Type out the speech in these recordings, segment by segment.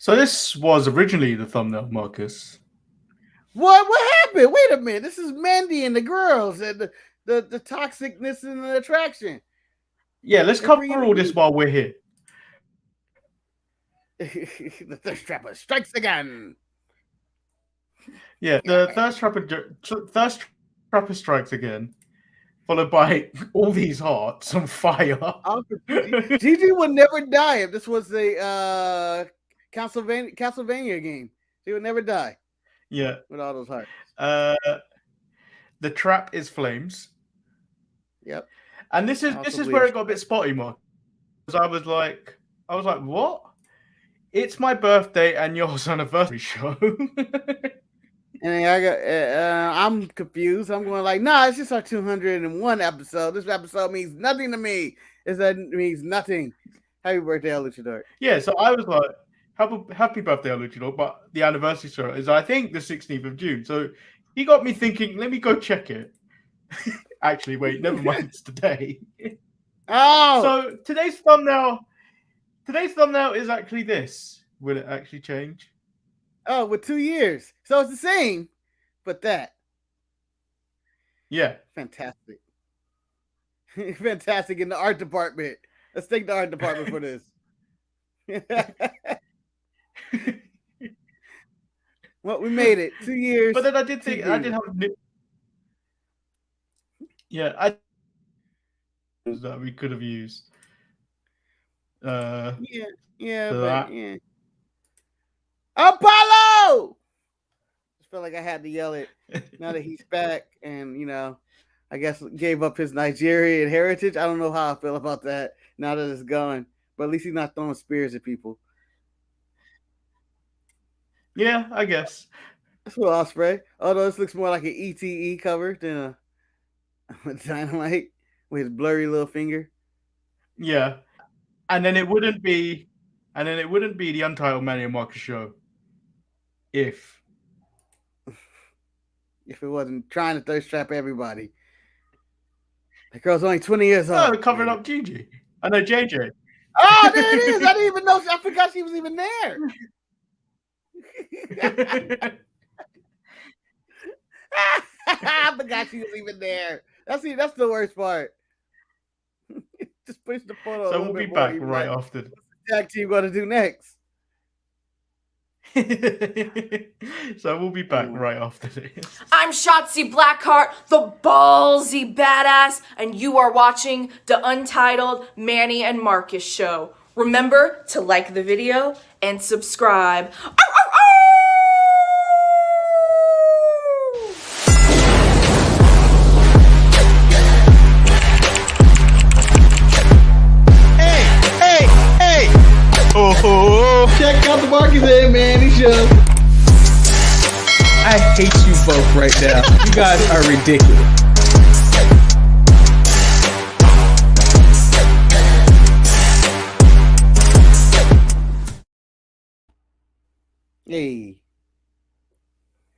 So this was originally the thumbnail, Marcus. What happened? Wait a minute. This is Mandy and the girls and the toxicness and the attraction. Yeah, let's cover all this while we're here. The thirst trapper strikes again. Yeah, the thirst trapper strikes again, followed by all these hearts on fire. Gigi would never die if this was a Castlevania game. She would never die. Yeah, with all those hearts. The trap is flames. Yep. And this is where it got a bit spotty, Mark. Because I was like, what? It's my birthday and yours anniversary show. And I'm confused. I'm going like, nah, it's just our 201 episode. This episode means nothing to me. It means nothing. Happy birthday, El Luchador. Yeah, so I was like, happy birthday, El Luchador. But the anniversary show is, I think, the 16th of June. So he got me thinking, let me go check it. Actually, wait, never mind. It's today. Oh! So today's thumbnail is actually this. Will it actually change? Oh, with 2 years. So it's the same, but that. Yeah. Fantastic. Fantastic in the art department. Let's thank the art department for this. Well, we made it. 2 years. But then I did think, I did have a that we could have used. Yeah. Yeah. Apollo! I felt like I had to yell it now that he's back and, I guess gave up his Nigerian heritage. I don't know how I feel about that now that it's gone, but at least he's not throwing spears at people. Yeah, I guess. That's what Osprey. Although this looks more like an ETE cover than a Dynamite with his blurry little finger. Yeah. And then it wouldn't be the Untitled Manny and Marcus show if it wasn't trying to thirst trap everybody. That girl's only 20 years old. Oh, covering up Gigi. I know JJ. Oh, there it is. I didn't even know. I forgot she was even there. I forgot she was even there. That's the worst part. Just push the photo. So we'll be back right after. What's the tag team going to do next? So we'll be back right after this. I'm Shotzi Blackheart, the ballsy badass, and you are watching the Untitled Manny and Marcus show. Remember to like the video and subscribe. Hey! Oh! Check out the Marcus and Manny show. I hate you both right now. You guys are ridiculous. Hey.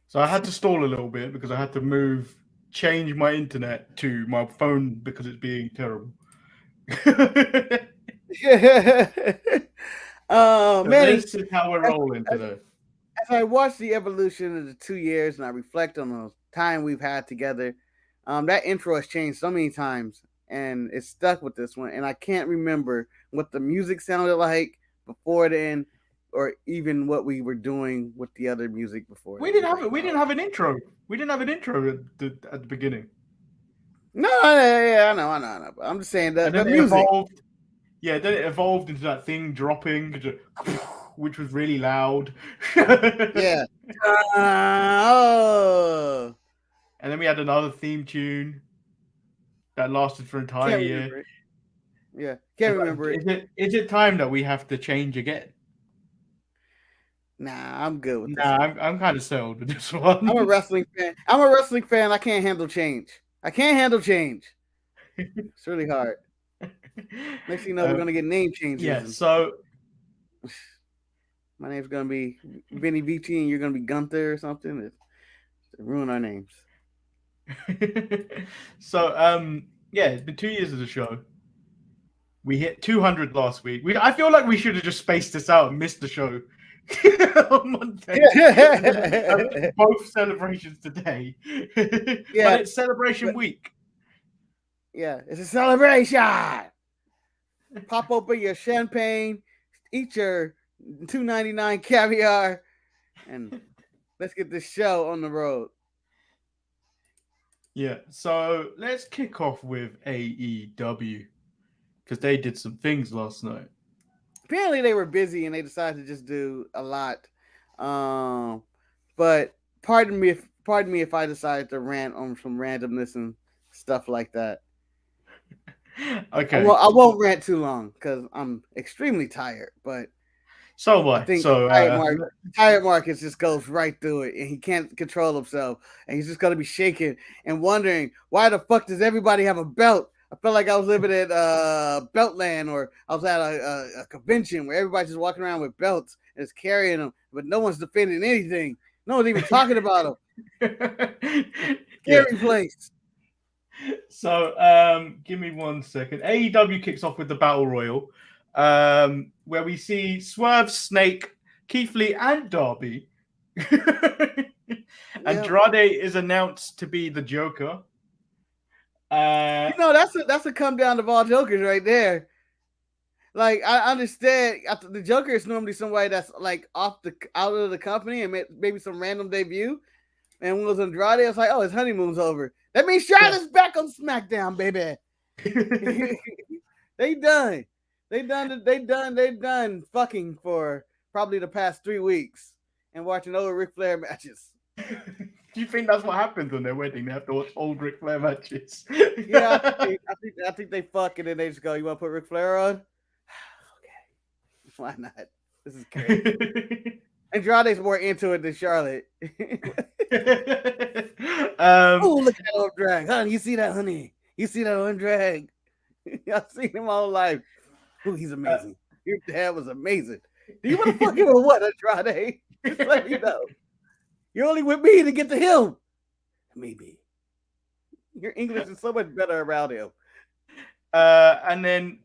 So I had to stall a little bit because I had to change my internet to my phone because it's being terrible. Man, this is how we're rolling today. As I watch the evolution of the 2 years and I reflect on the time we've had together, that intro has changed so many times and it's stuck with this one. And I can't remember what the music sounded like before then, or even what we were doing with the other music before. We didn't have an intro. We didn't have an intro at the beginning. No, I know. I'm just saying that the music evolved. Yeah, then it evolved into that thing dropping, which was really loud. Yeah. Oh. And then we had another theme tune that lasted for an entire year. Yeah, can't remember it. Is it time that we have to change again? Nah, I'm good with this. Nah, I'm kind of settled with this one. I'm a wrestling fan. I can't handle change. It's really hard. Next thing you know, we're gonna get name changes. Yeah, so my name's gonna be Vinny Vici and you're gonna be Gunther or something. It's ruin our names. So yeah, it's been 2 years of the show. We hit 200 last week. I feel like we should have just spaced this out and missed the show on Monday. Both celebrations today. Yeah. But it's celebration week. Yeah, it's a celebration. Pop open your champagne, eat your $2.99 caviar, and let's get this show on the road. Yeah, so let's kick off with AEW because they did some things last night. Apparently they were busy and they decided to just do a lot. But pardon me if I decided to rant on some randomness and stuff like that. Okay. I won't rant too long because I'm extremely tired. But so what? I think So tired Marcus just goes right through it and he can't control himself and he's just gonna be shaking and wondering why the fuck does everybody have a belt? I felt like I was living at Beltland, or I was at a convention where everybody's just walking around with belts and is carrying them, but no one's defending anything. No one's even talking about them. Scary place. So give me 1 second. AEW kicks off with the Battle Royal, where we see Swerve, Snake, Keith Lee, and Darby. Andrade is announced to be the Joker. That's a come down of all Jokers right there. Like, I understand the Joker is normally somebody that's like out of the company and maybe some random debut. And when it was Andrade, it's like, oh, his honeymoon's over. That means Charlotte's back on SmackDown, baby. They done fucking for probably the past 3 weeks and watching old Ric Flair matches. Do you think that's what happens on their wedding? They have to watch old Ric Flair matches. Yeah, I think they fuck and then they just go, "You want to put Ric Flair on?" Okay, why not? This is crazy. Andrade's more into it than Charlotte. Oh, look at that old drag, honey. You see that, honey? You see that old drag? I've seen him all life. Oh, he's amazing. Your dad was amazing. Do you want to fuck him or what, Andrade? Just let me know. You're only with me to get to him. Maybe. Your English is so much better around him. And then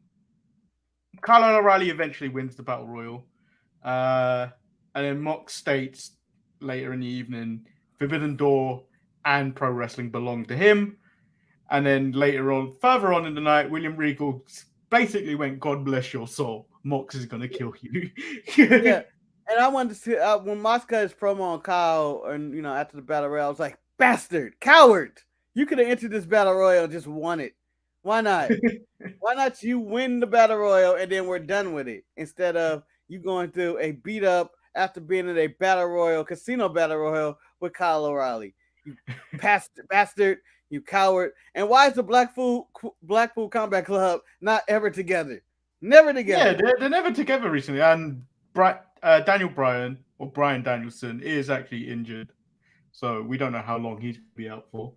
Kyle O'Reilly eventually wins the Battle Royal. And then Mox states later in the evening, Forbidden Door and pro wrestling belong to him. And then further on in the night, William Regal basically went, "God bless your soul. Mox is going to kill you." Yeah. And I wanted to see when Mox cut his promo on Kyle, and after the Battle Royal, I was like, "Bastard, coward! You could have entered this Battle Royal and just won it. Why not? Why not you win the Battle Royal and then we're done with it instead of you going through a beat up after being in a Battle Royal, Casino Battle Royal with Kyle O'Reilly? You bastard, you coward! And why is the Blackpool Combat Club not ever together? Never together. Yeah, they're never together recently, and Daniel Bryan, or Bryan Danielson, is actually injured, so we don't know how long he's going to be out for.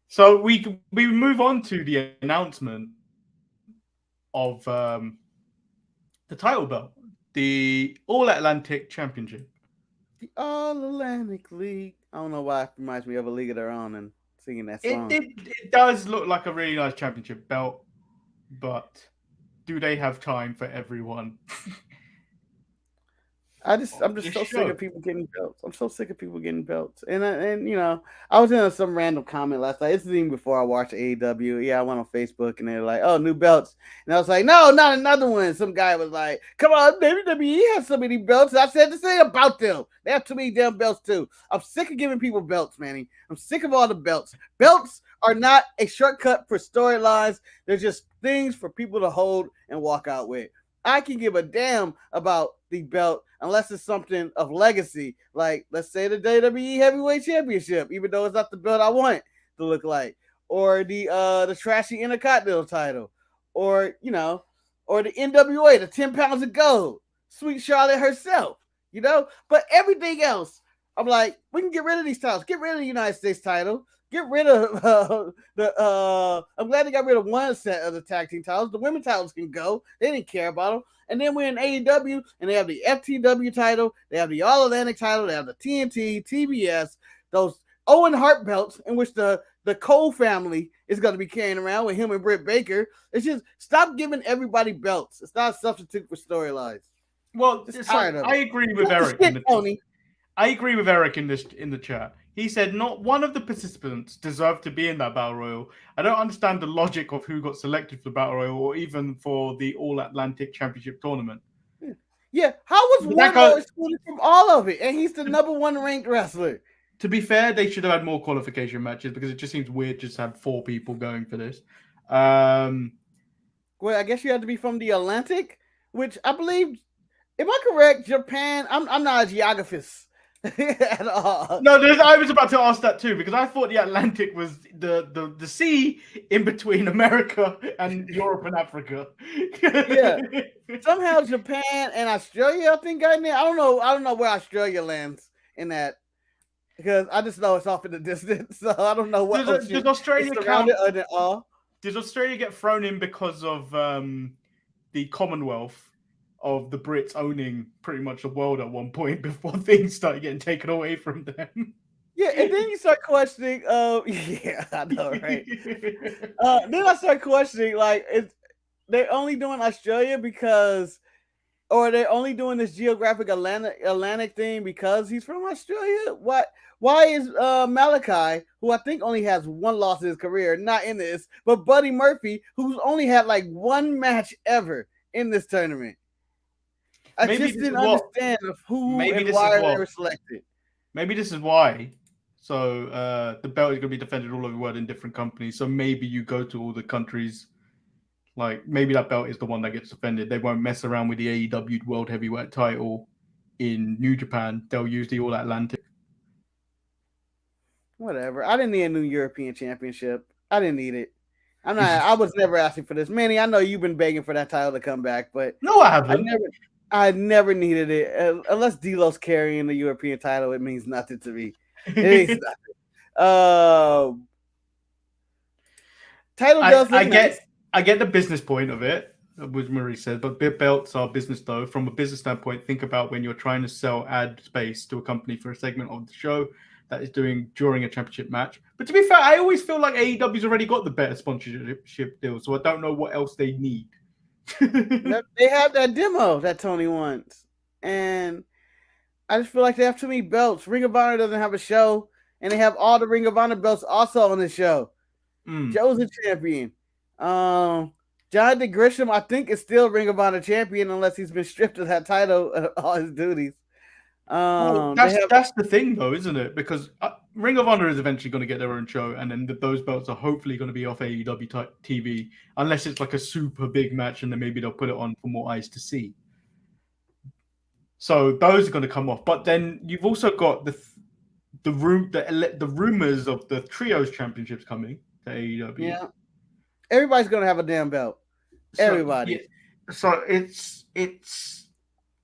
So we move on to the announcement of the title belt, the All Atlantic Championship. The All Atlantic League. I don't know why it reminds me of A League of Their Own and singing that song. It does look like a really nice championship belt, but do they have time for everyone? I'm just so sick of people getting belts. I'm so sick of people getting belts. And I was in some random comment last night. It's even before I watched AEW. Yeah, I went on Facebook and they're like, "Oh, new belts." And I was like, "No, not another one." Some guy was like, "Come on, WWE has so many belts." And I said the same about them. They have too many damn belts too. I'm sick of giving people belts, Manny. I'm sick of all the belts. Belts are not a shortcut for storylines. They're just things for people to hold and walk out with. I can give a damn about the belt unless it's something of legacy, like let's say the WWE Heavyweight Championship, even though it's not the belt I want it to look like, or the trashy Intercontinental title, or or the NWA, the 10 pounds of gold, Sweet Charlotte herself, But everything else, I'm like, we can get rid of these titles, get rid of the United States title. Get rid of I'm glad they got rid of one set of the tag team titles. The women titles can go. They didn't care about them. And then we're in AEW, and they have the FTW title. They have the All Atlantic title. They have the TNT, TBS, those Owen Hart belts, in which the Cole family is going to be carrying around with him and Britt Baker. It's just stop giving everybody belts. It's not a substitute for storylines. Well, Just so tired of I it. agree with Cut the Eric shit, Tony. I agree with Eric in the chat. He said not one of the participants deserved to be in that battle royal. I don't understand the logic of who got selected for the battle royal or even for the All Atlantic Championship tournament. Yeah, how was But that Wardlow goes- excluded from all of it? And he's the #1 ranked wrestler. To be fair, they should have had more qualification matches because it just seems weird just to have 4 people going for this. Well, I guess you have to be from the Atlantic, which I believe. Am I correct? Japan. I'm not a geographist at all. No, I was about to ask that too because I thought the Atlantic was the sea in between America and Europe and Africa. Yeah. Somehow Japan and Australia, I think, got in there. I don't know where Australia lands in that because I just know it's off in the distance. So I don't know what Does Australia it's count? surrounded under all. Does Australia get thrown in because of the Commonwealth of the Brits owning pretty much the world at one point before things started getting taken away from them? Yeah, and then you start questioning. Yeah, I know, right? Then I start questioning, like, they're only doing Australia because, or they're only doing this geographic Atlantic thing because he's from Australia. What? Why is Malachi, who I think only has 1 loss in his career, not in this? But Buddy Murphy, who's only had like 1 match ever in this tournament. I Maybe just this didn't is what- understand of who maybe and this why is they what- were selected. Maybe this is why. So the belt is going to be defended all over the world in different companies. So maybe you go to all the countries. Like maybe that belt is the one that gets defended. They won't mess around with the AEW World Heavyweight title in New Japan. They'll use the All Atlantic. Whatever. I didn't need a new European championship. I didn't need it. I was never asking for this. Manny, I know you've been begging for that title to come back, but No, I haven't. I never needed it. Unless D'Lo's carrying the European title, it means nothing to me. It means nothing. Title does look nice. I get the business point of it, which Marie said, but big belts are business though. From a business standpoint, think about when you're trying to sell ad space to a company for a segment of the show that is doing during a championship match. But to be fair, I always feel like AEW's already got the better sponsorship deal, so I don't know what else they need. They have that demo that Tony wants, and I just feel like they have too many belts. Ring of Honor doesn't have a show, and they have all the Ring of Honor belts also on the show. Joe's a champion. Jonathan Grisham, I think, is still Ring of Honor champion unless he's been stripped of that title of all his duties. Well, that's the thing, though, isn't it? Because Ring of Honor is eventually going to get their own show, and then those belts are hopefully going to be off AEW TV, unless it's like a super big match, and then maybe they'll put it on for more eyes to see. So those are going to come off, but then you've also got the rumors of the trios championships coming to AEW. Yeah, everybody's going to have a damn belt. Everybody. Yeah. So it's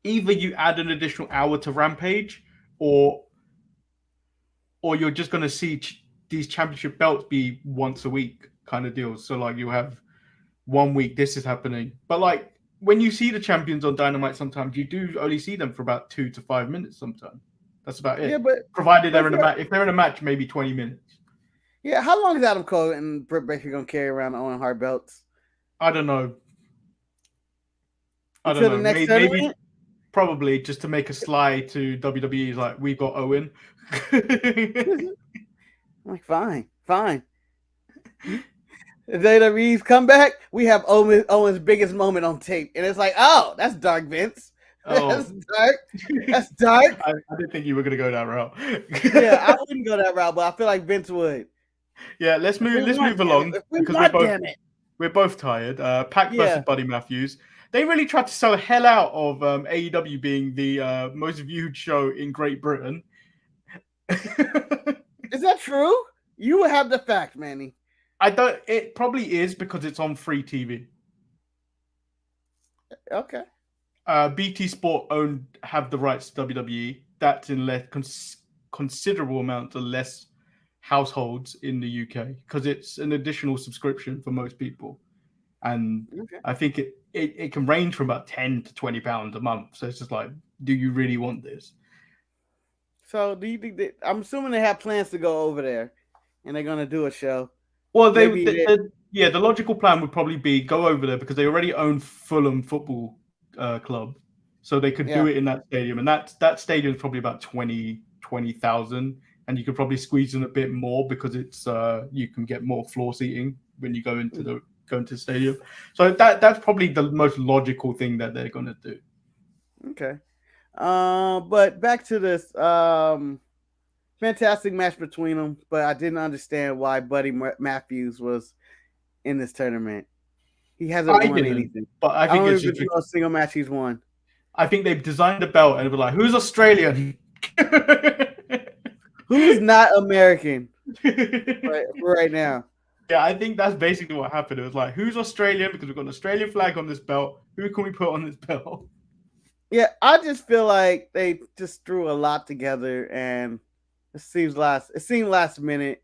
either you add an additional hour to Rampage, or you're just going to see these championship belts be once a week kind of deals. So like you have 1 week, this is happening. But like when you see the champions on Dynamite, sometimes you do only see them for about 2 to 5 minutes sometimes. That's about it. Yeah, but provided they're in a match. If they're in a match, maybe 20 minutes. Yeah, how long is Adam Cole and Britt Baker going to carry around the Owen Hart belts? I don't know. Until the next maybe probably just to make a slide to WWE, like we got Owen. I'm like, fine. WWE's comeback, we have Owen's biggest moment on tape, and it's like, oh, that's dark, Vince. Oh. That's dark. I didn't think you were going to go that route. Yeah, I wouldn't go that route, but I feel like Vince would. Yeah, let's move along because we're both tired. Pac versus Buddy Matthews. They really tried to sell the hell out of AEW being the most viewed show in Great Britain. Is that true? You have the fact, Manny. It probably is because it's on free TV. Okay. BT Sport have the rights to WWE. That's in considerable amount of less households in the UK because it's an additional subscription for most people, and I think it can range from about £10 to £20 a month. So it's just like, do you really want this? So do you think I'm assuming they have plans to go over there, and they're gonna do a show? Well, the logical plan would probably be go over there because they already own Fulham Football Club, so they could do it in that stadium, and that stadium is probably about 20,000, and you could probably squeeze in a bit more because it's you can get more floor seating when you go into the stadium. So that's probably the most logical thing that they're going to do. Okay. But back to this fantastic match between them, but I didn't understand why Buddy Matthews was in this tournament. He hasn't won anything. But I think it's just a single match he's won. I think they've designed a belt and they were like, "Who's Australian? Who's not American?" right now. Yeah, I think that's basically what happened. It was like, "Who's Australian?" Because we've got an Australian flag on this belt. Who can we put on this belt? Yeah, I just feel like they just threw a lot together, and it seemed last minute.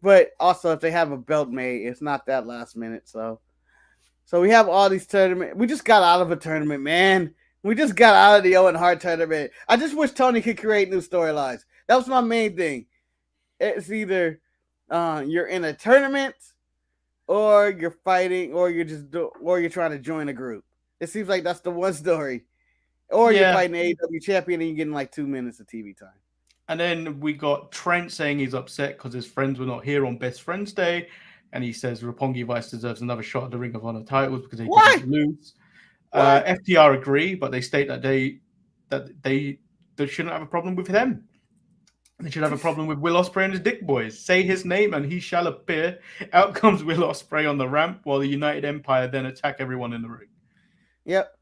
But also, if they have a belt made, it's not that last minute. So we have all these tournaments. We just got out of a tournament, man. We just got out of the Owen Hart tournament. I just wish Tony could create new storylines. That was my main thing. It's either you're in a tournament, or you're fighting, or you're trying to join a group. It seems like that's the one story. Or you're fighting the AEW champion and you're getting like 2 minutes of TV time. And then we got Trent saying he's upset because his friends were not here on Best Friends Day. And he says Roppongi Vice deserves another shot at the Ring of Honor titles because they didn't lose. FTR agree, but they state that they shouldn't have a problem with them. They should have a problem with Will Ospreay and his Dick Boys. Say his name and he shall appear. Out comes Will Ospreay on the ramp while the United Empire then attack everyone in the ring. Yep.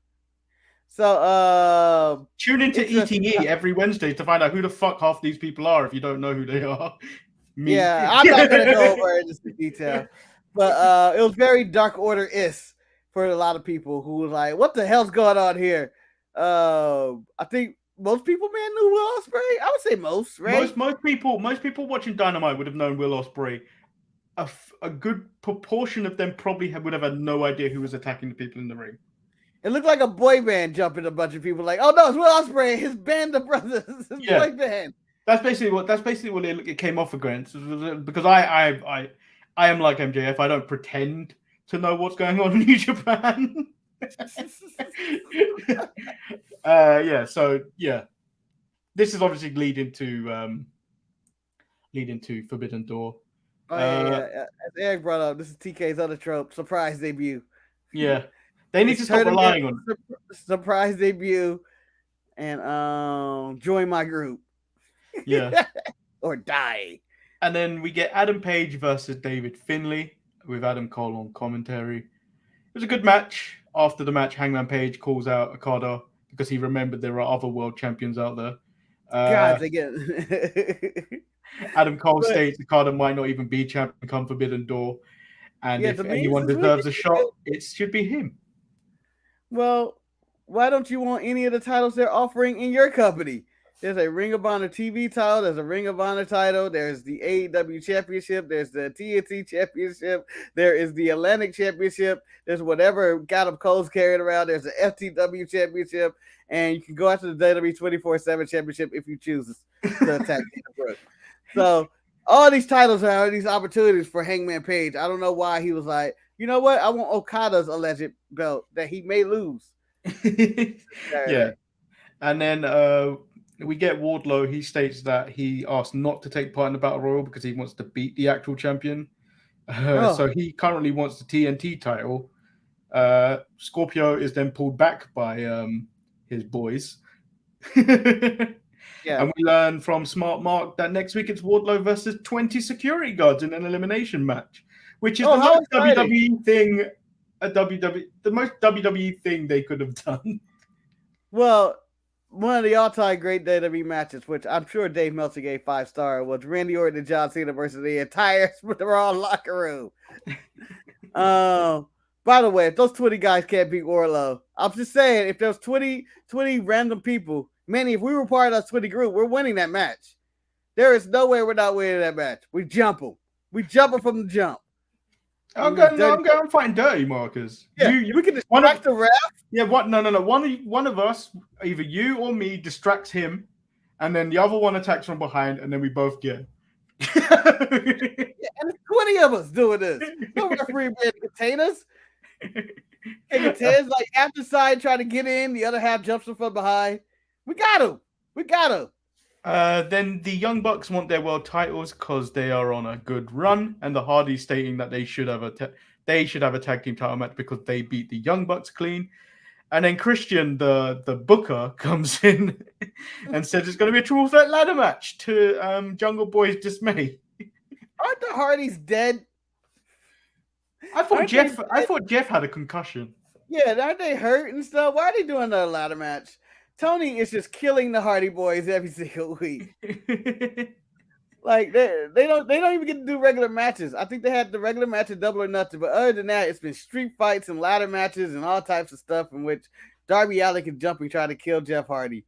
So tune into ETE every Wednesday to find out who the fuck half these people are if you don't know who they are. Me. Yeah, I'm not gonna go over it in detail. But it was very Dark Order-ish for a lot of people who was like, what the hell's going on here? I think most people knew Will Ospreay. I would say most, right? Most people watching Dynamite would have known Will Ospreay. A good proportion of them probably would have had no idea who was attacking the people in the ring. It looked like a boy band jumping a bunch of people. Like, oh no, it's Will Ospreay, his band of brothers, his boy band. That's basically what it came off against. Because I am like MJF. I don't pretend to know what's going on in New Japan. This is obviously leading to Forbidden Door. As Eric brought up, this is TK's other trope, surprise debut. Yeah. They need to stop relying on surprise debut and join my group. Yeah. Or die. And then we get Adam Page versus David Finlay with Adam Cole on commentary. It was a good match. After the match, Hangman Page calls out Okada because he remembered there are other world champions out there. Adam Cole states Okada might not even be champion come Forbidden Door. And if anyone deserves a shot, it should be him. Well, why don't you want any of the titles they're offering in your company? There's a Ring of Honor TV title. There's a Ring of Honor title. There's the AEW Championship. There's the TNT Championship. There is the Atlantic Championship. There's whatever Adam Cole's carrying around. There's the FTW Championship. And you can go after the WWE 24/7 Championship if you choose to attack Brooke. So all these titles are these opportunities for Hangman Page. I don't know why he was like, you know what? I want Okada's alleged belt that he may lose. Yeah. And then we get Wardlow. He states that he asked not to take part in the Battle Royal because he wants to beat the actual champion. So he currently wants the TNT title. Scorpio is then pulled back by his boys. Yeah. And we learn from Smart Mark that next week it's Wardlow versus 20 security guards in an elimination match, which is the most WWE thing, the most WWE thing they could have done. Well, one of the all-time great WWE matches, which I'm sure Dave Meltzer gave 5-star, was Randy Orton and John Cena versus the entire Raw locker room. By the way, if those 20 guys can't beat Wardlow, I'm just saying, if there's 20 random people, Manny, if we were part of that 20 group, we're winning that match. There is no way we're not winning that match. We jump them. We jump them from the jump. I'm fighting dirty, Marcus. Yeah, we can distract the ref. Yeah, No. One of us, either you or me, distracts him, and then the other one attacks from behind, and then we both get. And there's 20 of us doing this. No referee man contain us. And Ted's like half the side trying to get in, the other half jumps him from behind. We got him. Then the Young Bucks want their world titles because they are on a good run, and the Hardys stating that they should have a tag team title match because they beat the Young Bucks clean. And then Christian, the booker, comes in and says it's going to be a triple threat ladder match to Jungle Boy's dismay. Aren't the Hardys dead? I thought Jeff had a concussion. Yeah, aren't they hurt and stuff? Why are they doing a ladder match? Tony is just killing the Hardy Boys every single week. Like they don't even get to do regular matches. I think they had the regular match at Double or Nothing, but other than that, it's been street fights and ladder matches and all types of stuff in which Darby Allin can jump and try to kill Jeff Hardy.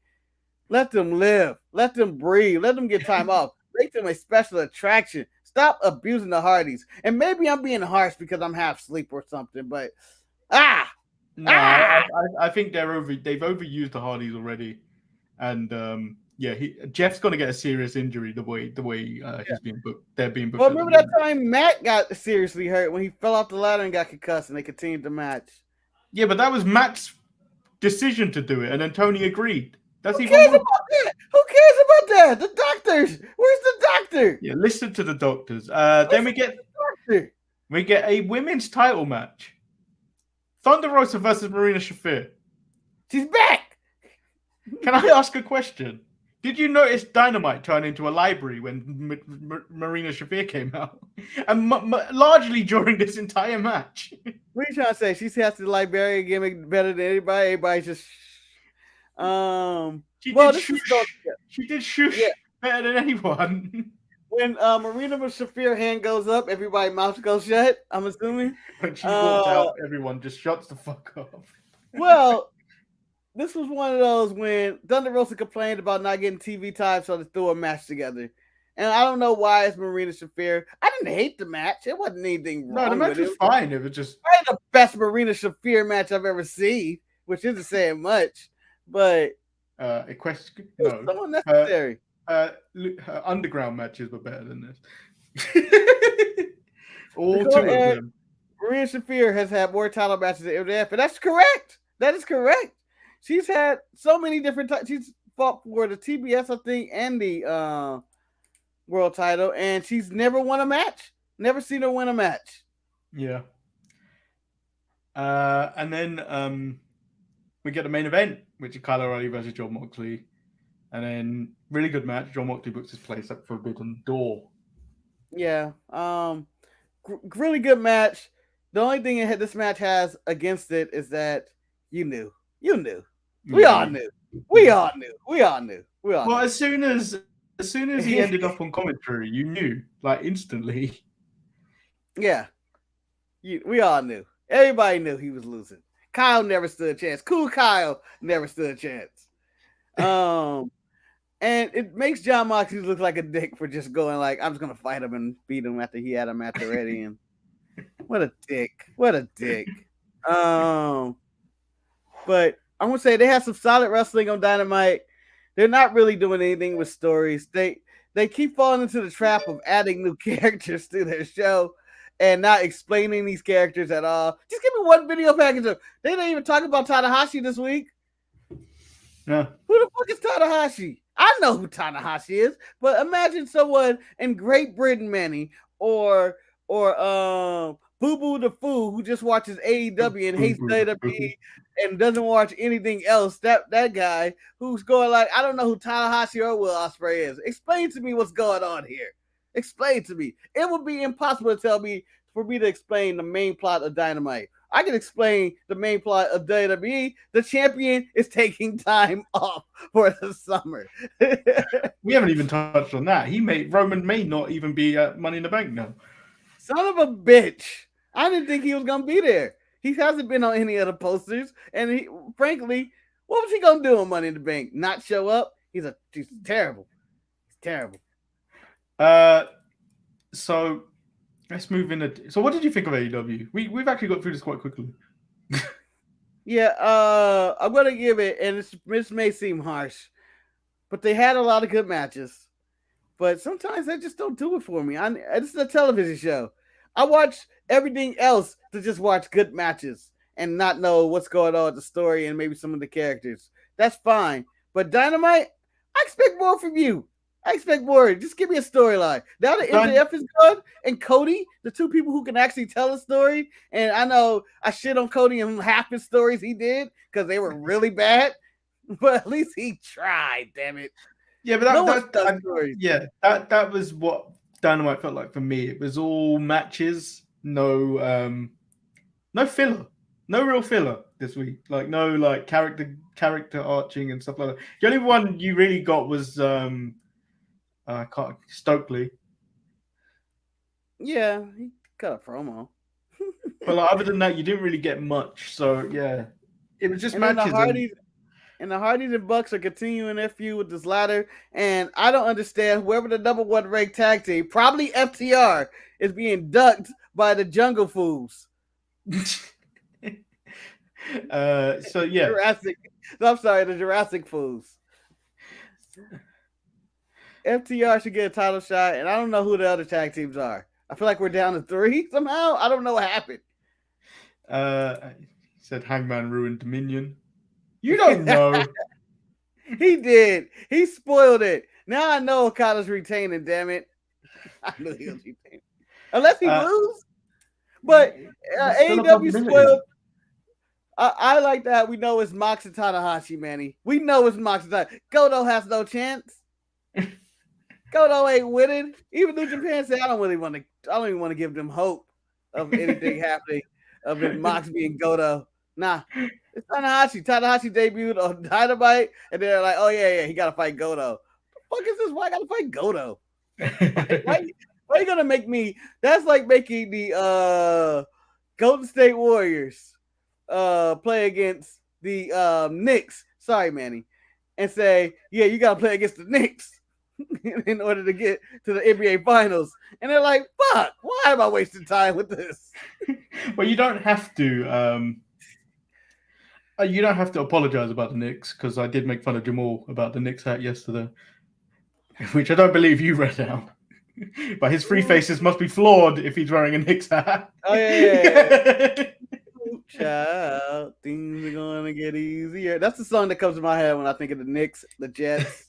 Let them live. Let them breathe. Let them get time off. Make them a special attraction. Stop abusing the Hardys. And maybe I'm being harsh because I'm half asleep or something, but I think they've overused the Hardys already, and Jeff's gonna get a serious injury the way he's being booked. They're being booked. Well, remember that time Matt got seriously hurt when he fell off the ladder and got concussed, and they continued the match. Yeah, but that was Matt's decision to do it, and then Tony agreed. Who cares about that? Who cares about that? The doctors. Where's the doctor? Yeah, listen to the doctors. Then we get a women's title match. Thunder Rosa versus Marina Shafir. She's back. Can I ask a question? Did you notice Dynamite turn into a library when Marina Shafir came out? And largely during this entire match. What are you trying to say? She has the librarian gimmick better than anybody. Everybody's just... She did shush better than anyone. When Marina Shafir's hand goes up, everybody's mouth goes shut, I'm assuming. When she walks out, everyone just shuts the fuck up. Well, this was one of those when Thunder Rosa complained about not getting TV time, so they threw a match together. And I don't know why it's Marina Shafir. I didn't hate the match. It wasn't anything wrong. No, the match was fine. It was just the best Marina Shafir match I've ever seen, which isn't saying much. But a question. No, so unnecessary. Her underground matches were better than this. All two of them. Marina Shafir has had more title matches than MJF, and that's correct. That is correct. She's had so many different times. She's fought for the TBS, I think, and the world title, and she's never won a match. Never seen her win a match. Yeah. And then we get the main event, which is Kyle O'Reilly versus Jon Moxley. And then really good match. Jon Moxley books his place at Forbidden Door. Yeah. Really good match. The only thing this match has against it is that you knew. We all knew. Well, as soon as he ended up on commentary, you knew, like, instantly. Yeah. We all knew. Everybody knew he was losing. Kyle never stood a chance. Cool Kyle never stood a chance. And it makes Jon Moxley look like a dick for just going like, I'm just going to fight him and beat him after he had a match already. And what a dick. But I'm going to say they have some solid wrestling on Dynamite. They're not really doing anything with stories. They keep falling into the trap of adding new characters to their show and not explaining these characters at all. Just give me one video package of. They didn't even talk about Tanahashi this week. Yeah. Who the fuck is Tanahashi? I know who Tanahashi is, but imagine someone in Great Britain, Manny, or Boo Boo the Fool, who just watches AEW and hates WWE and doesn't watch anything else. That guy who's going like, I don't know who Tanahashi or Will Ospreay is. Explain to me what's going on here. Explain to me. It would be impossible for me to explain the main plot of Dynamite. I can explain the main plot of WWE. The champion is taking time off for the summer. We haven't even touched on that. Roman may not even be at Money in the Bank now. Son of a bitch. I didn't think he was going to be there. He hasn't been on any of the posters. And frankly, what was he going to do on Money in the Bank? Not show up? He's terrible. He's terrible. So let's move in. So what did you think of AEW? We've actually got through this quite quickly. Yeah, I'm going to give it, and this may seem harsh, but they had a lot of good matches. But sometimes they just don't do it for me. This is a television show. I watch everything else to just watch good matches. and not know what's going on with the story and maybe some of the characters. That's fine. But Dynamite, I expect more from you. I expect more. Just give me a storyline. Now that MJF is gone and Cody, the two people who can actually tell a story, and I know I shit on Cody and half his stories he did because they were really bad, but at least he tried, damn it. Yeah, but that was what Dynamite felt like for me. It was all matches, no filler, no real filler this week. Like no like character arching and stuff like that. The only one you really got was Stokely. Yeah, he got a promo. But like, other than that, you didn't really get much. So yeah, it was just matches. And the Hardys and Bucks are continuing their feud with this ladder. And I don't understand whoever the number one ranked tag team, probably FTR, is being ducked by the Jungle Fools. So yeah, the Jurassic Fools. FTR should get a title shot, and I don't know who the other tag teams are. I feel like we're down to 3 somehow. I don't know what happened. He said Hangman ruined Dominion. You don't know. He did. He spoiled it. Now I know Okada's retaining, damn it. I knew he was retaining. Unless he lose. But AEW spoiled. I like that. We know it's Mox and Tanahashi, Manny. We know it's Mox and Tanahashi. Goto has no chance. Goto ain't winning. Even New Japan said, I don't even want to give them hope of anything happening of it Mox being Goto. Nah, it's Tanahashi. Tanahashi debuted on Dynamite, and they're like, oh, yeah, he got to fight Goto. The fuck is this? Why I got to fight Goto? Why are you going to make me? That's like making the Golden State Warriors play against the Knicks. Sorry, Manny. And say, yeah, you got to play against the Knicks in order to get to the NBA Finals. And they're like, fuck, why am I wasting time with this? Well, you don't have to. You don't have to apologize about the Knicks, because I did make fun of Jamal about the Knicks hat yesterday, which I don't believe you read out. But his free faces must be flawed if he's wearing a Knicks hat. Oh, yeah. Child, things are going to get easier. That's the song that comes to my head when I think of the Knicks, the Jets,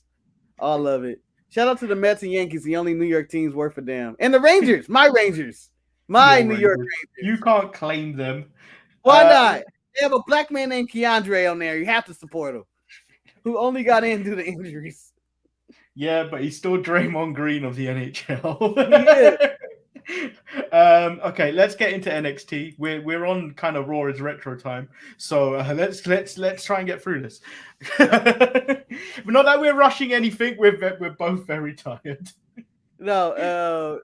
all of it. Shout out to the Mets and Yankees, the only New York teams worth a damn. And the Rangers, my Rangers. New York Rangers. You can't claim them. Why not? They have a black man named Keandre on there. You have to support him. Who only got in due to injuries. Yeah, but he's still Draymond Green of the NHL. Yeah. Okay, let's get into NXT. We're on kind of Raw is retro time, so let's try and get through this. But not that we're rushing anything. We're both very tired. No,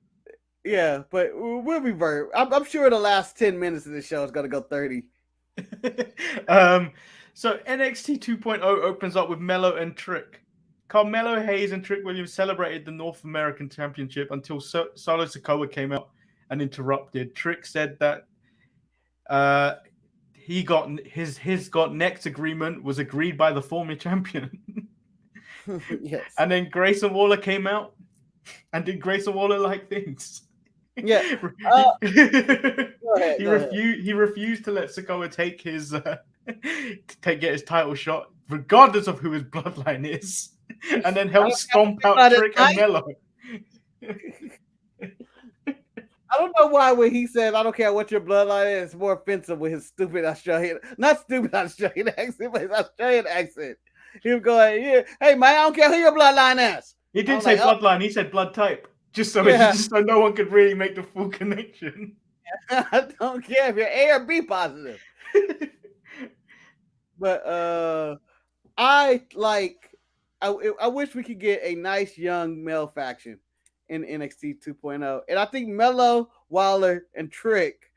yeah, but we'll be very. I'm sure the last 10 minutes of this show is gonna go 30. So NXT 2.0 opens up with Mello and Trick. Carmelo Hayes and Trick Williams celebrated the North American Championship until Solo Sikoa came out and interrupted. Trick said that he got his got next agreement was agreed by the former champion. Yes. And then Grayson Waller came out, and did Grayson Waller like things? Yeah. He refused to let Sikoa take his get his title shot, regardless of who his bloodline is, and then help stomp out Trick and Mello. I don't know why when he said, I don't care what your bloodline is, it's more offensive with his stupid Australian, not stupid Australian accent, but his Australian accent. He was going, yeah, hey man, I don't care who your bloodline is. He didn't say bloodline, he said blood type. Just so no one could really make the full connection. I don't care if you're A or B positive. But I wish we could get a nice young male faction in NXT 2.0. And I think Mello, Waller, and Trick,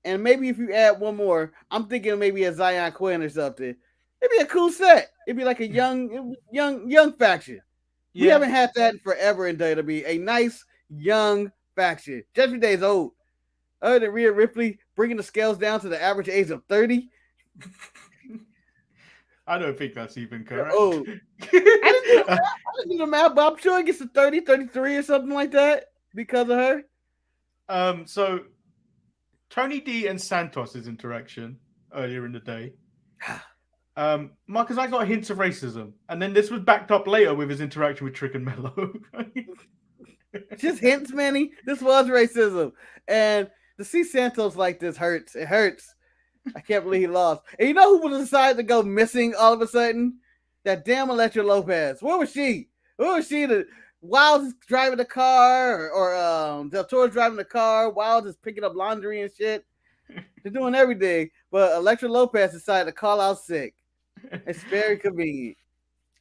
and maybe if you add one more, I'm thinking maybe a Zion Quinn or something. It'd be a cool set. It'd be like a young faction. Yeah. We haven't had that forever in WWE. A nice young faction. Judgment Day is old. Other than Rhea Ripley bringing the scales down to the average age of 30. I don't think that's even correct. Oh, I didn't do the math, but I'm sure it gets to 30, 33 or something like that because of her. So Tony D and Santos's interaction. earlier in the day. Marcus, I got hints of racism, and then this was backed up later with his interaction with Trick and Mello. Just hints, Manny. This was racism, and to see Santos like this hurts. It hurts. I can't believe he lost. And you know who was decided to go missing all of a sudden? That damn Elektra Lopez. Where was she? Where was she? Wild is driving the car, or Del Toro's driving the car. Wild is picking up laundry and shit. They're doing everything, but Elektra Lopez decided to call out sick. It's very convenient.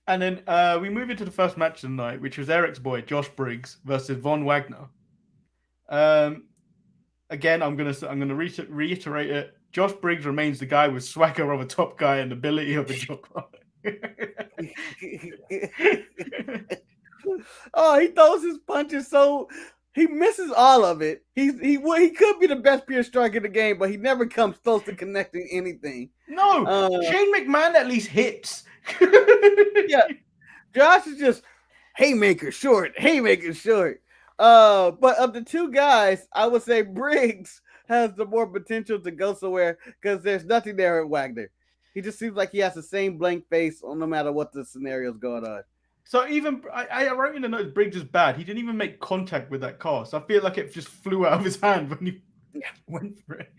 And then we move into the first match of the night, which was Eric's boy Josh Briggs versus Von Wagner. Again, I'm gonna reiterate it. Josh Briggs remains the guy with swagger of a top guy and ability of a jock. Oh, he throws his punches so he misses all of it. He could be the best pure striker in the game, but he never comes close to connecting anything. No, Shane McMahon at least hits. Yeah, Josh is just haymaker short. But of the two guys, I would say Briggs has the more potential to go somewhere because there's nothing there at Wagner. He just seems like he has the same blank face on no matter what the scenario's going on. So even I wrote in the notes Briggs is bad. He didn't even make contact with that car. So I feel like it just flew out of his hand when he went for it.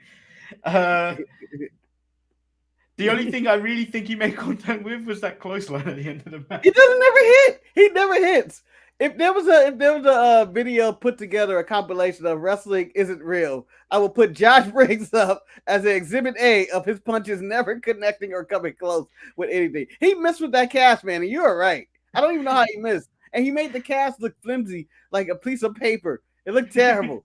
The only thing I really think he made contact with was that clothesline at the end of the match. He doesn't never hit. He never hits. If there was a video put together, a compilation of Wrestling Isn't Real, I will put Josh Briggs up as an exhibit A of his punches never connecting or coming close with anything. He missed with that cast, man, and you're right. I don't even know how he missed. And he made the cast look flimsy, like a piece of paper. It looked terrible.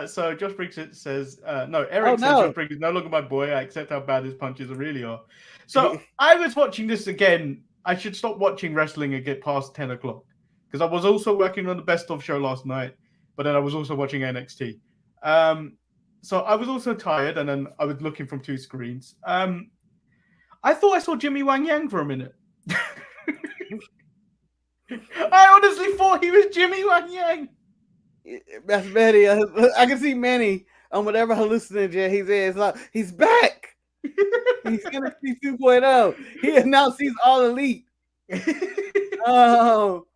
So Josh Briggs says, Eric says Josh Briggs is no longer my boy. I accept how bad his punches really are. So I was watching this again. I should stop watching wrestling and get past 10 o'clock. Because I was also working on the Best Of show last night, but then I was also watching NXT. So I was also tired, and then I was looking from two screens. I thought I saw Jimmy Wang Yang for a minute. I honestly thought he was Jimmy Wang Yang. That's Manny. I can see Manny on whatever hallucinogen he's in. It's like, he's back. He's NXT 2.0. He announced he's all elite. Oh.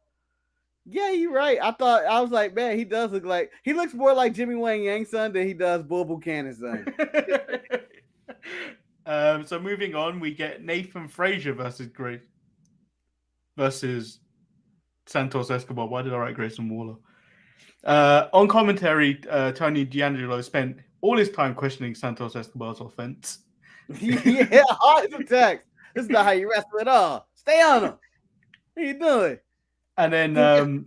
Yeah, you're right. I was like, man, he looks more like Jimmy Wang Yang's son than he does Bull Buchanan's son. So moving on, we get Nathan Frazier versus Santos Escobar. Why did I write Grayson Waller? On commentary, Tony D'Angelo spent all his time questioning Santos Escobar's offense. Yeah, hard as a text. This is not how you wrestle at all. Stay on him. What are you doing? And then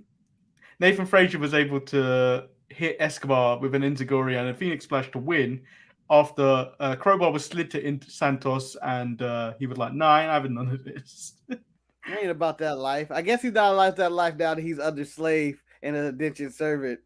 Nathan Frazier was able to hit Escobar with an Enziguri and a Phoenix Splash to win after Crowbar was slid into Santos, and he was like, "Nah, I ain't having none of this." I ain't about that life. I guess he's not about that life now that he's under slave and an indentured servant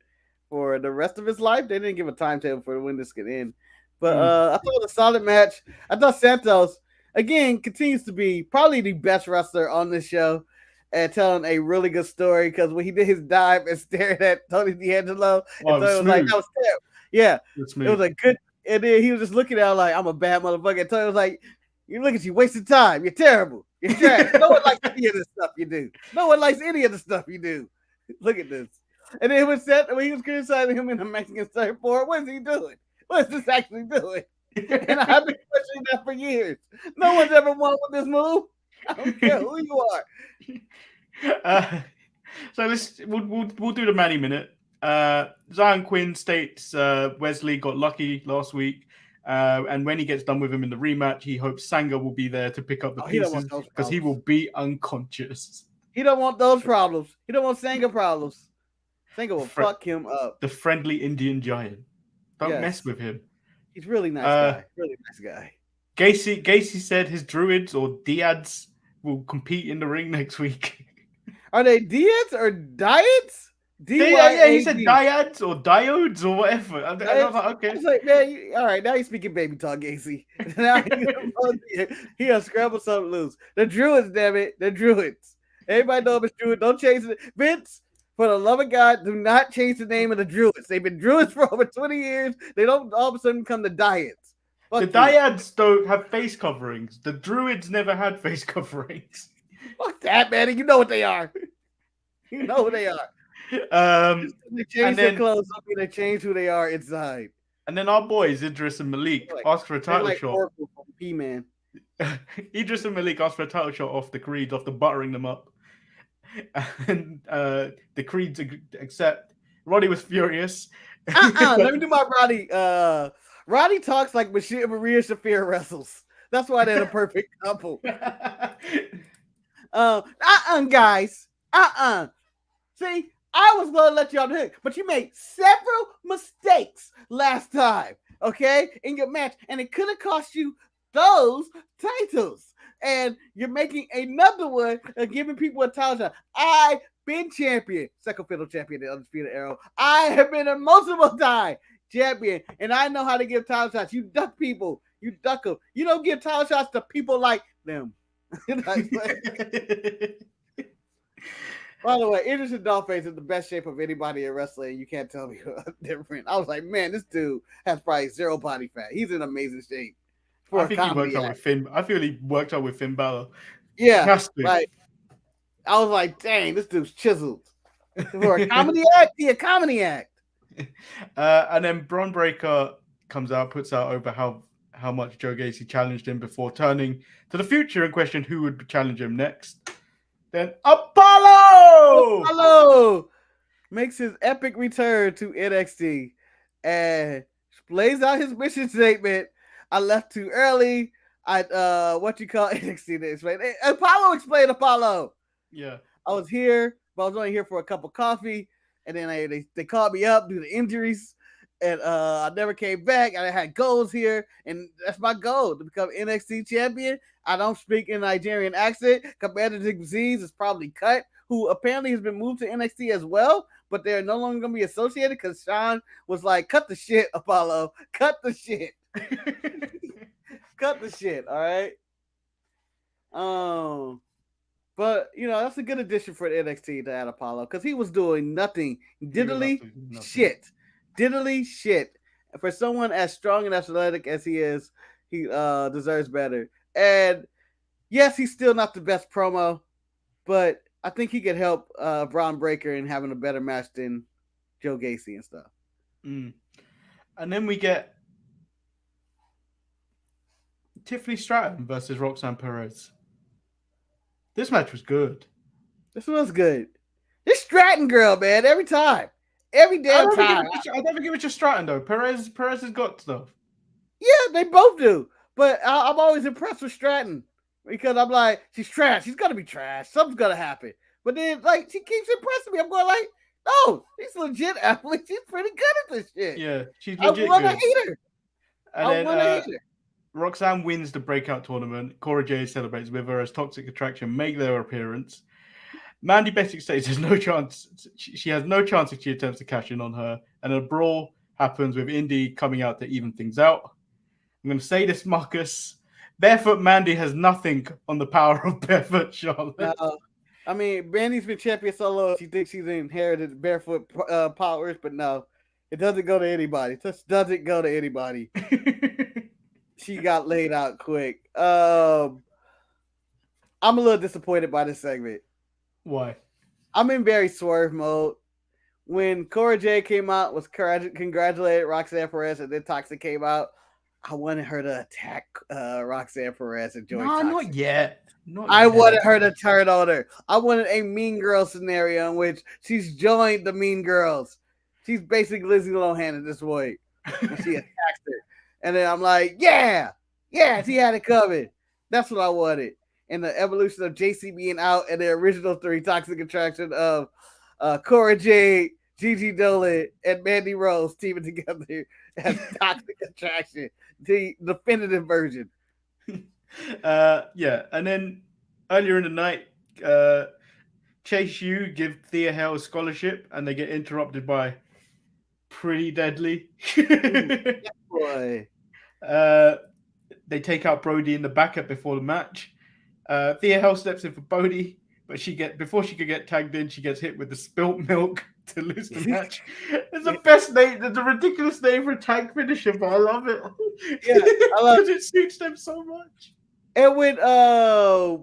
for the rest of his life. They didn't give a timetable for when this could end. But I thought it was a solid match. I thought Santos, again, continues to be probably the best wrestler on this show and telling a really good story, because when he did his dive and stared at Tony D'Angelo, it was like, that was terrible. Yeah, it was a good, and then he was just looking at him like, I'm a bad motherfucker. And Tony was like, you look at you, wasting time. You're terrible. You're trash. No one likes any of the stuff you do. No one likes any of the stuff you do. Look at this. And then when he was criticizing him in the Mexican surfboard, what is he doing? What is this actually doing? And I've been questioning that for years. No one's ever won with this move. I don't care who you are. So we'll do the Manny minute. Zion Quinn states Wesley got lucky last week, and when he gets done with him in the rematch, he hopes Sanga will be there to pick up the pieces because he will be unconscious. He don't want those problems. He don't want Sanga problems. Sanga will fuck him up. The friendly Indian giant. Don't mess with him. He's really nice guy. Really nice guy. Gacy said his druids or dyads will compete in the ring next week. Are they dyads or diets? Yeah, he said dyads or diodes or whatever. I was like, okay. I was like, man, all right, now you're speaking baby talk, Gacy. Now he has scrambled something loose. The druids, damn it. The druids. Everybody know it's druid. Don't change it. Vince, for the love of God, do not change the name of the druids. They've been druids for over 20 years. They don't all of a sudden become the diets. Fuck The you. Dyads don't have face coverings. The Druids never had face coverings. Fuck that, man. You know what they are. You know who they are. They change their then- clothes. I mean, they change who they are inside. And then our boys, Idris and Malik, ask for a They're title like shot. Oracle from P-Man. Idris and Malik asked for a title shot off the Creeds after buttering them up. And the Creeds accept. Roddy was furious. Let me do my Roddy. Roddy talks like Maria Shafir wrestles. That's why they're the perfect couple. Guys. See, I was going to let you on the hook, but you made several mistakes last time, okay, in your match, and it could have cost you those titles. And you're making another one and giving people a title shot. I've been champion, second fiddle champion, the Undisputed Era. I have been a multiple time champion, and I know how to give title shots. You duck people. You duck them. You don't give title shots to people like them. By the way, Idris and Dollface is the best shape of anybody in wrestling. You can't tell me different. I was like, man, this dude has probably zero body fat. He's in amazing shape. I think he worked out with Finn. I feel he worked out with Finn Balor. Yeah, like I was like, dang, this dude's chiseled for a comedy act. He a comedy act. And then Braun Breaker comes out, puts out over how much Joe Gacy challenged him before turning to the future and questioned who would challenge him next. Then Apollo makes his epic return to NXT and lays out his mission statement. I left too early. NXT to explain. Explain Apollo. Yeah. I was here, but I was only here for a cup of coffee. And then they called me up due to injuries. And I never came back. I had goals here. And that's my goal, to become NXT champion. I don't speak in Nigerian accent. Commander Disease is probably cut, who apparently has been moved to NXT as well. But they're no longer going to be associated because Sean was like, cut the shit, Apollo. Cut the shit. Cut the shit, all right? But, that's a good addition for the NXT to add Apollo because he was doing nothing. Diddly shit. Diddly shit. For someone as strong and athletic as he is, he deserves better. And, yes, he's still not the best promo, but I think he could help Braun Breaker in having a better match than Joe Gacy and stuff. And then we get Tiffany Stratton versus Roxanne Perez. This match was good. This was good. This Stratton girl, man, every time. Every damn time. I never give it to Stratton, though. Perez has got stuff. Yeah, they both do. But I'm always impressed with Stratton because I'm like, she's trash. She's going to be trash. Something's going to happen. But then, she keeps impressing me. I'm going like, no, she's legit athlete. She's pretty good at this shit. Yeah, she's legit I want to hate her. I want to hate her. Roxanne wins the breakout tournament. Cora Jade celebrates with her as Toxic Attraction make their appearance. Mandy Bessick states there's no chance. She has no chance if she attempts to cash in on her. And a brawl happens with Indy coming out to even things out. I'm going to say this, Marcus. Barefoot Mandy has nothing on the power of Barefoot Charlotte. I mean, Mandy's been champion so long. She thinks she's inherited Barefoot powers, but no. It doesn't go to anybody. It just doesn't go to anybody. She got laid out quick. I'm a little disappointed by this segment. Why? I'm in very swerve mode. When Cora Jade came out, was congratulated Roxanne Perez, and then Toxic came out. I wanted her to attack Roxanne Perez and join Toxic. Not yet. I wanted her to turn on her. I wanted a Mean Girl scenario in which she's joined the Mean Girls. She's basically Lizzie Lohan at this point. And she attacks her. And then I'm like, yeah, she had it coming. That's what I wanted. And the evolution of JC being out and the original 3 Toxic Attraction of Cora Jade, Gigi Dolan, and Mandy Rose teaming together as Toxic Attraction, the definitive version. And then earlier in the night, Chase U give Thea Hale a scholarship, and they get interrupted by Pretty Deadly. Boy. They take out Brody in the backup before the match. Thea Hale steps in for Brody, but before she could get tagged in, she gets hit with the spilt milk to lose the match. It's the best name. It's a ridiculous name for a tag finisher, but I love it. Yeah, I love because it suits them so much. And when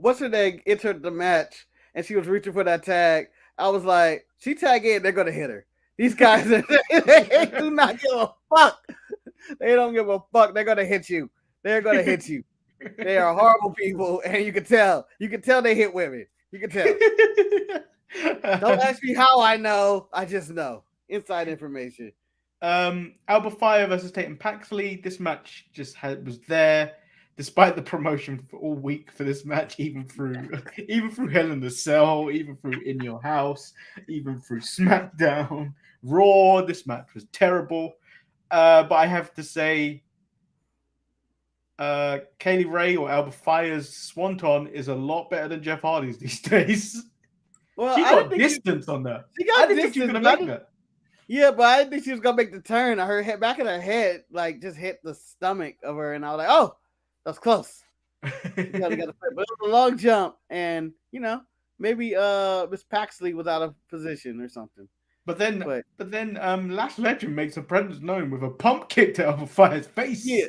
what's her name entered the match and she was reaching for that tag, I was like, she tag in, they're gonna hit her. These guys they do not give a fuck. They don't give a fuck. They're gonna hit you. They're gonna hit you. They are horrible people, and you can tell. You can tell they hit women. You can tell. Don't ask me how I know. I just know. Inside information. Alba Fire versus Tatum Paxley. This match was there, despite the promotion for all week for this match, even through Hell in the Cell, even through In Your House, even through SmackDown, Raw. This match was terrible. But I have to say, Kaylee Ray or Alba Fire's Swanton is a lot better than Jeff Hardy's these days. Well, She got distance on that. She got I didn't distance. think she was gonna make that. Yeah, but I didn't think she was gonna make the turn. Her head back of her head like just hit the stomach of her, and I was like, "Oh, that's close." You gotta but it was a long jump, and maybe Miss Paxley was out of position or something. But then Lash Legend makes her presence known with a pump kick to Alba Fire's face. Yeah.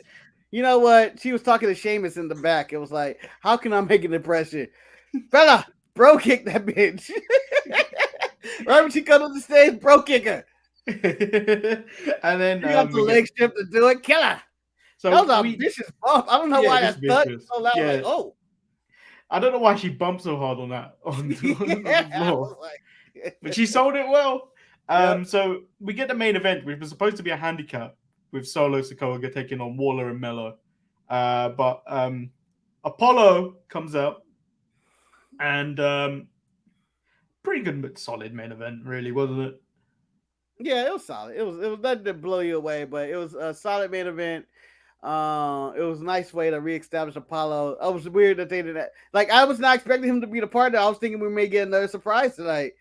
You know what? She was talking to Sheamus in the back. It was like, how can I make an impression? Fella, bro kick that bitch. Right when she comes on the stage, bro kick her. And then you got the leg strip to do it. Kill her. So that was a vicious bump. I don't know why that thud so loud. Yeah. Like, oh. I don't know why she bumped so hard on that on the floor. But she sold it well. So we get the main event, which was supposed to be a handicap with Solo Sikoa taking on Waller and Mello. But Apollo comes out and pretty good but solid main event, really, wasn't it? Yeah, it was solid. It was nothing to blow you away, but it was a solid main event. It was a nice way to reestablish Apollo. It was weird that they did that. Like, I was not expecting him to be the partner. I was thinking we may get another surprise tonight.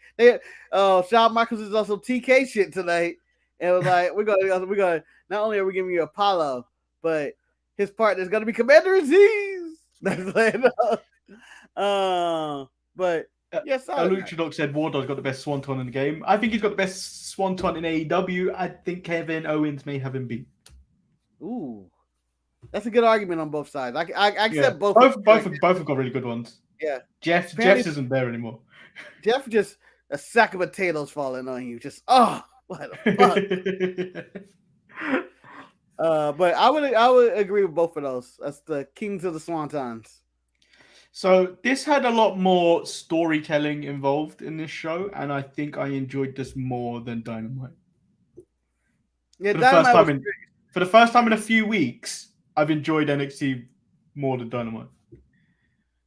Shawn Michaels is also TK shit tonight. And it was like, we're gonna not only are we giving you Apollo, but his partner is gonna be Commander Aziz. But yes, Lucha Doc said Wardlow's got the best swanton in the game. I think he's got the best swanton in AEW. I think Kevin Owens may have him beat. Ooh, that's a good argument on both sides. I accept both. Both have got really good ones. Yeah, Jeff's isn't there anymore. Jeff just a sack of potatoes falling on you. Just what the fuck. But I would agree with both of those. That's the Kings of the Swantons. So this had a lot more storytelling involved in this show, and I think I enjoyed this more than Dynamite. Yeah, for the first time in a few weeks, I've enjoyed NXT more than Dynamite.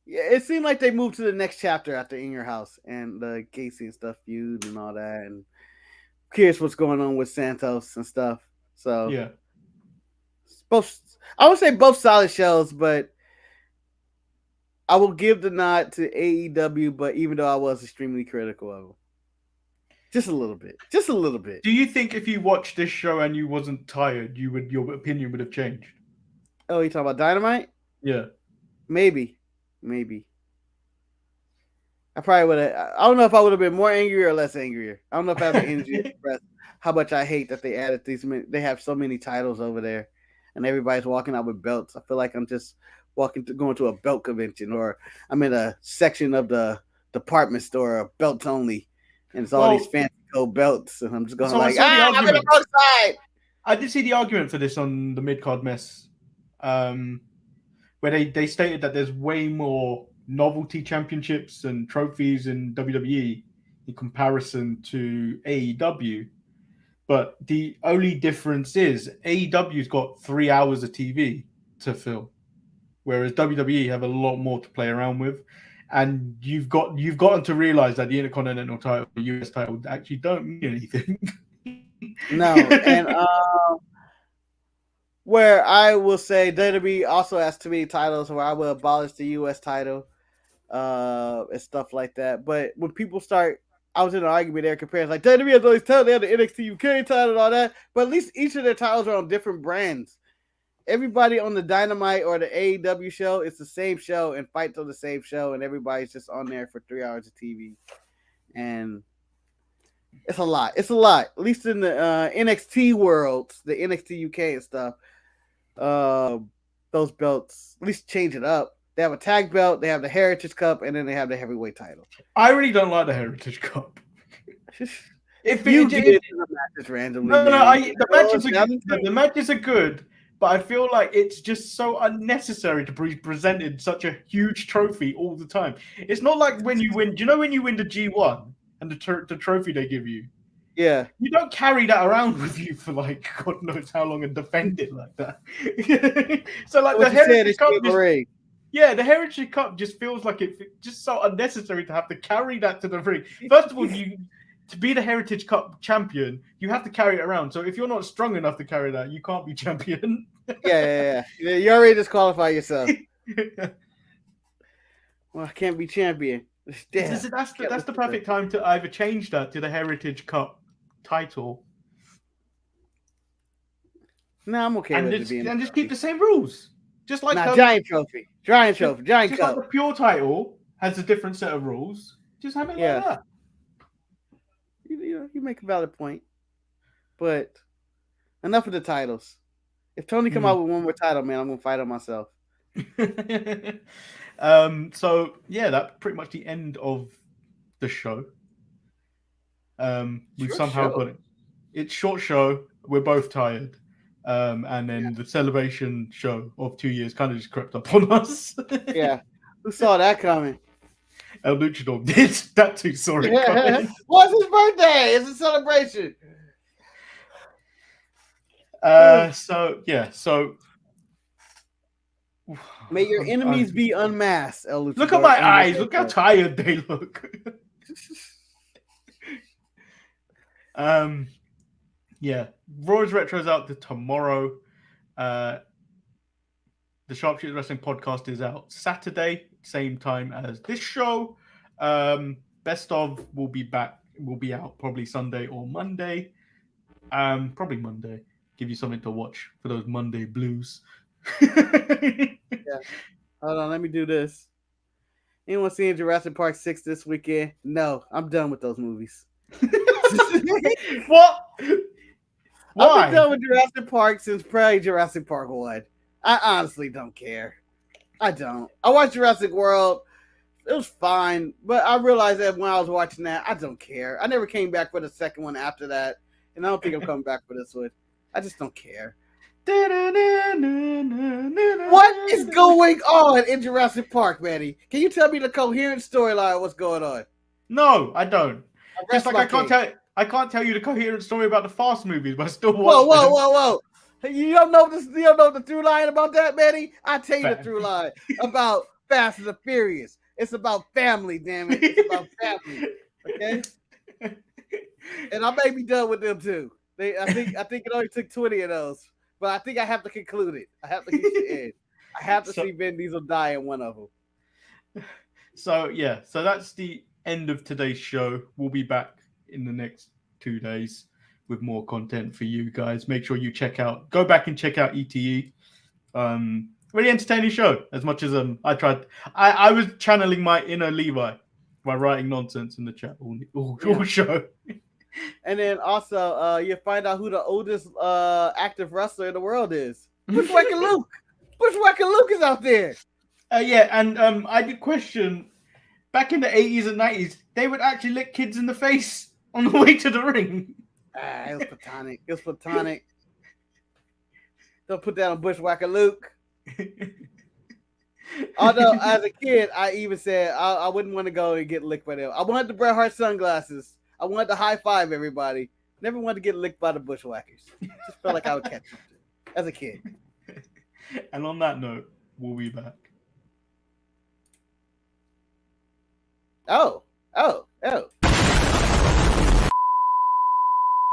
Yeah, it seemed like they moved to the next chapter after In Your House and the Casey and stuff feud and all that, and curious what's going on with Santos and stuff. So yeah, I would say both solid shows, but I will give the nod to AEW, but even though I was extremely critical of them. Just a little bit. Do you think if you watched this show and you wasn't tired, your opinion would have changed? Oh, you talking about Dynamite? Yeah. Maybe. I probably would have. I don't know if I would have been more angry or less angrier. I don't know if I have the energy to express how much I hate that they added these. They have so many titles over there, and everybody's walking out with belts. I feel like I'm just going to a belt convention, or I'm in a section of the department store, belts only, and it's all these fancy gold belts, and I'm just going I'm in the wrong side. I did see the argument for this on the mid-card mess, where they stated that there's way more novelty championships and trophies in WWE in comparison to AEW. But the only difference is AEW's got 3 hours of TV to fill, whereas WWE have a lot more to play around with. And you've gotten to realize that the Intercontinental title, the US title, actually don't mean anything. No, and where I will say WWE also has too many titles, where I will abolish the US title and stuff like that. But when people start, I was in an argument there comparing like WWE has all these titles, they have the NXT UK title and all that, but at least each of their titles are on different brands. everybody on the Dynamite or the AEW show, it's the same show and fights on the same show, and everybody's just on there for 3 hours of TV, and it's a lot. It's a lot. At least in the NXT world, the NXT UK and stuff. Those belts, at least change it up. They have a tag belt, they have the Heritage Cup, and then they have the heavyweight title. I really don't like the Heritage Cup. If you get into the matches randomly, the matches are good, but I feel like it's just so unnecessary to be presented such a huge trophy all the time. It's not like when you win. Do you know when you win the G1 and the trophy they give you? Yeah, you don't carry that around with you for like God knows how long and defend it like that. So like what the Heritage Cup, the Heritage Cup just feels like it's just so unnecessary to have to carry that to the ring. First of all, to be the Heritage Cup champion, you have to carry it around. So if you're not strong enough to carry that, you can't be champion. Yeah. You already disqualify yourself. Well, I can't be champion. That's the perfect time to either change that to the Heritage Cup title. No, I'm okay with it being. And just keep the same rules. Just like Giant Trophy. Giant Cup. Like the Pure title has a different set of rules. Just have it like that. You make a valid point. But enough of the titles. If Tony come out with one more title, man, I'm gonna fight him myself. So yeah, that's pretty much the end of the show. We've somehow got it. It's short show. We're both tired. And then the celebration show of 2 years kind of just crept up on us. Yeah. Who saw that coming? El Luchador did. That too saw it coming. What's his birthday? It's a celebration. So may your enemies be unmasked, El Luchador. Look at my eyes. Look how tired they look. Yeah, Roy's Retro is out tomorrow. The Sharpshooters Wrestling Podcast is out Saturday, same time as this show. Best of will be out probably Sunday or Monday. Probably Monday. Give you something to watch for those Monday blues. Yeah. Hold on, let me do this. Anyone seeing Jurassic Park 6 this weekend? No, I'm done with those movies. What? Why? I've been done with Jurassic Park since probably Jurassic Park 1. I honestly don't care. I don't. I watched Jurassic World. It was fine, but I realized that when I was watching that, I don't care. I never came back for the second one after that, and I don't think I'm coming back for this one. I just don't care. What is going on in Jurassic Park, Manny? Can you tell me the coherent storyline of what's going on? No, I don't. Just like I can't tell you the coherent story about the Fast movies, but I still watch them. Whoa. You don't know this? You don't know the through line about that, Manny? I'll tell you the through line about Fast and the Furious. It's about family, damn it. It's about family. Okay? And I may be done with them too. I think it only took 20 of those. But I think I have to conclude it. I have to get to the end. I have to see Vin Diesel die in one of them. So that's the end of today's show. We'll be back in the next 2 days with more content for you guys. Make sure you go back and check out ETE. Really entertaining show. As much as I was channeling my inner Levi by writing nonsense in the chat all show. And then also, you find out who the oldest active wrestler in the world is. Bushwhacker Luke. Bushwhacker Luke is out there. I did question, back in the 80s and 90s, they would actually lick kids in the face on the way to the ring. It was platonic. Don't put that on Bushwhacker Luke. Although, as a kid, I even said I wouldn't want to go and get licked by them. I wanted the Bret Hart sunglasses. I wanted to high five everybody. Never wanted to get licked by the Bushwhackers. Just felt like I would catch them as a kid. And on that note, we'll be back. Oh.